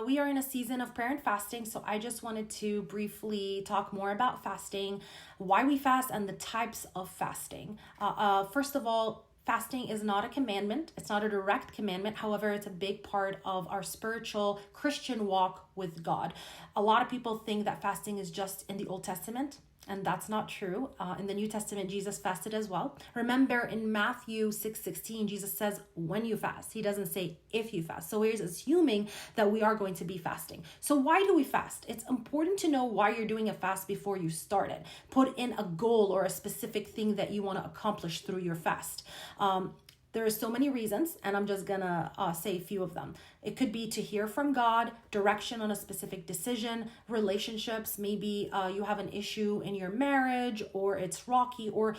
We are in a season of prayer and fasting, so I just wanted to briefly talk more about fasting, why we fast, and the types of fasting. First of all, fasting is not a commandment. It's not a direct commandment. However, it's a big part of our spiritual Christian walk with God. A lot of people think that fasting is just in the Old Testament, and that's not true. In the New Testament, Jesus fasted as well. Remember in Matthew 6:16, Jesus says, when you fast. He doesn't say if you fast. So he's assuming that we are going to be fasting. So why do we fast? It's important to know why you're doing a fast before you start it. Put in a goal or a specific thing that you want to accomplish through your fast. There are so many reasons, and I'm just gonna say a few of them. It could be to hear from God, direction on a specific decision, relationships. Maybe you have an issue in your marriage, or it's rocky, or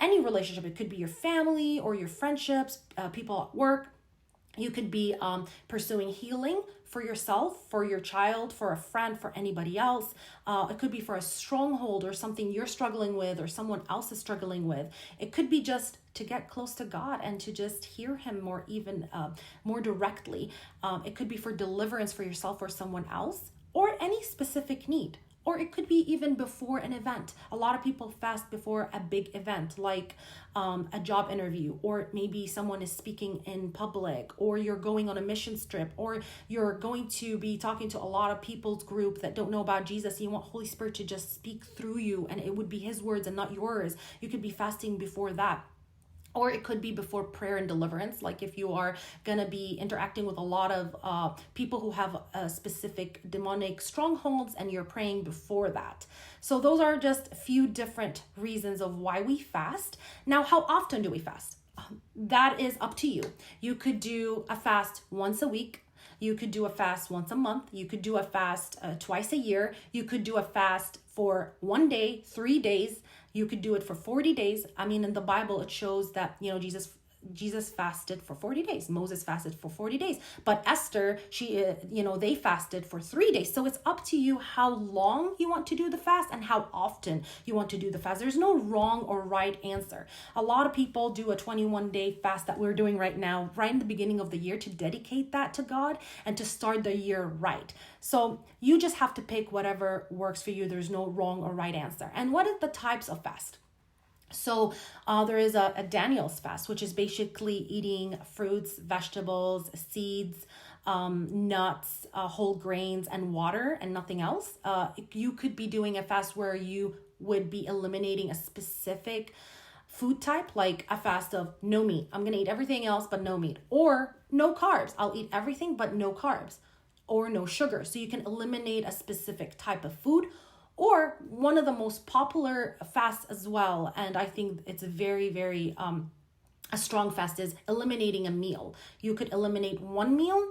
any relationship. It could be your family or your friendships, people at work. You could be pursuing healing for yourself, for your child, for a friend, for anybody else. It could be for a stronghold or something you're struggling with or someone else is struggling with. It could be just to get close to God and to just hear him more directly. It could be for deliverance for yourself or someone else, or any specific need. Or it could be even before an event. A lot of people fast before a big event, like a job interview, or maybe someone is speaking in public, or you're going on a mission trip, or you're going to be talking to a lot of people's group that don't know about Jesus. You want Holy Spirit to just speak through you, and it would be his words and not yours. You could be fasting before that. Or it could be before prayer and deliverance, like if you are going to be interacting with a lot of people who have specific demonic strongholds and you're praying before that. So those are just a few different reasons of why we fast. Now, how often do we fast? That is up to you. You could do a fast once a week. You could do a fast once a month. You could do a fast twice a year. You could do a fast for 1 day, 3 days. You could do it for 40 days. I mean, in the Bible, it shows that, Jesus fasted for 40 days. Moses fasted for 40 days. But Esther, they fasted for 3 days. So it's up to you how long you want to do the fast and how often you want to do the fast. There's no wrong or right answer. A lot of people do a 21-day fast that we're doing right now, right in the beginning of the year, to dedicate that to God and to start the year right. So you just have to pick whatever works for you. There's no wrong or right answer. And what are the types of fast? So there is a Daniel's fast, which is basically eating fruits, vegetables, seeds, nuts, whole grains, and water, and nothing else. You could be doing a fast where you would be eliminating a specific food type, like a fast of no meat. I'm going to eat everything else but no meat. Or no carbs. I'll eat everything but no carbs. Or no sugar. So you can eliminate a specific type of food. Or one of the most popular fasts as well, and I think it's a very, very a strong fast, is eliminating a meal. You could eliminate one meal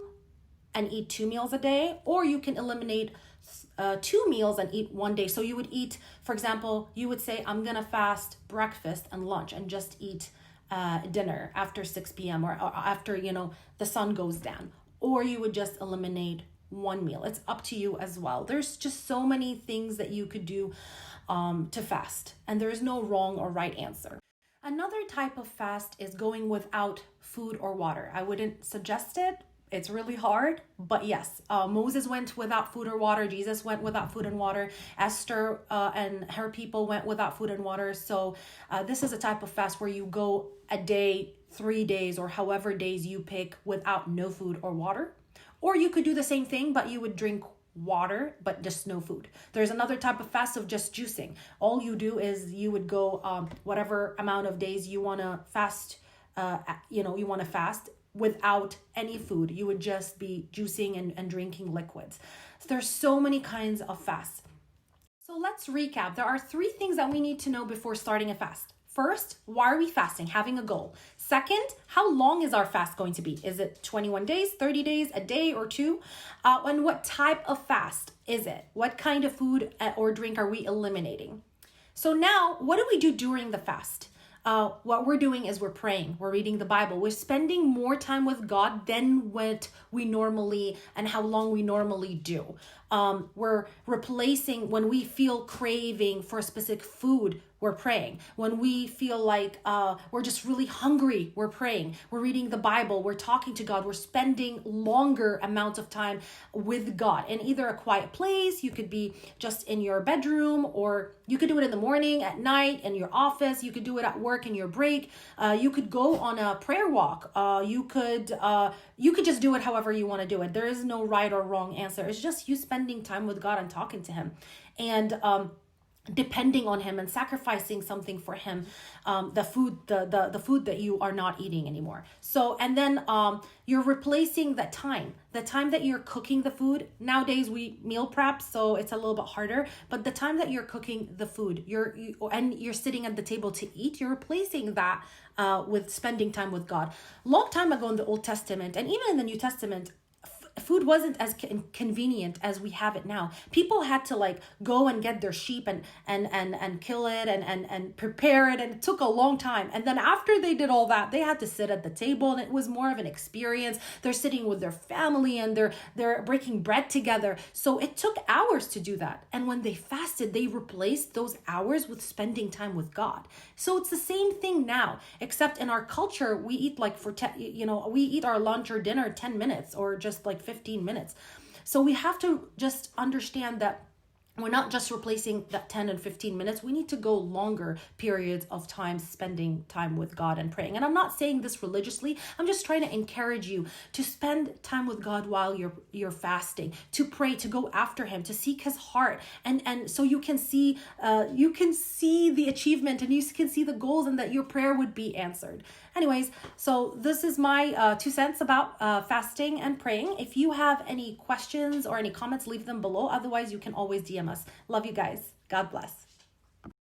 and eat 2 meals a day, or you can eliminate 2 meals and eat 1 day. So you would eat, for example, you would say, I'm gonna fast breakfast and lunch and just eat dinner after 6 p.m. or after the sun goes down. Or you would just eliminate 1 meal. It's up to you as well. There's just so many things that you could do to fast, and there's no wrong or right answer. Another type of fast is going without food or water. I wouldn't suggest it. It's really hard, but yes, Moses went without food or water. Jesus went without food and water. Esther and her people went without food and water. So this is a type of fast where you go a day, 3 days, or however days you pick without no food or water. Or you could do the same thing, but you would drink water, but just no food. There's another type of fast of just juicing. All you do is you would go whatever amount of days you want to fast, you want to fast without any food. You would just be juicing and drinking liquids. So there's so many kinds of fasts. So let's recap. There are 3 things that we need to know before starting a fast. First, why are we fasting? Having a goal. Second, how long is our fast going to be? Is it 21 days, 30 days, a day or 2? And what type of fast is it? What kind of food or drink are we eliminating? So now, what do we do during the fast? What we're doing is we're praying, we're reading the Bible, we're spending more time with God than what we normally and how long we normally do. We're replacing when we feel craving for a specific food. we're praying. When we feel like we're just really hungry, we're praying. We're reading the Bible, we're talking to God, we're spending longer amounts of time with God in either a quiet place. You could be just in your bedroom, or you could do it in the morning, at night, in your office. You could do it at work in your break. You could go on a prayer walk. You could just do it however you want to do it. There is no right or wrong answer. It's just you spending time with God and talking to him, and depending on him and sacrificing something for him, the food that you are not eating anymore. So, and then you're replacing the time that you're cooking the food. Nowadays we meal prep, so it's a little bit harder, but the time that you're cooking the food, you're sitting at the table to eat, you're replacing that with spending time with God. Long time ago in the Old Testament, and even in the New Testament, food wasn't as convenient as we have it now. People had to like go and get their sheep and kill it and prepare it, and it took a long time. And then after they did all that, they had to sit at the table, and it was more of an experience. They're sitting with their family, and they're breaking bread together. So it took hours to do that. And when they fasted, they replaced those hours with spending time with God. So it's the same thing now, except in our culture, we eat like we eat our lunch or dinner 10 minutes or just like 15 minutes. So we have to just understand that we're not just replacing that 10 and 15 minutes. We need to go longer periods of time spending time with God and praying. And I'm not saying this religiously. I'm just trying to encourage you to spend time with God while you're fasting, to pray, to go after him, to seek his heart. And so you can see the achievement, and you can see the goals, and that your prayer would be answered. Anyways, so this is my 2 cents about fasting and praying. If you have any questions or any comments, leave them below. Otherwise, you can always DM us. Love you guys. God bless.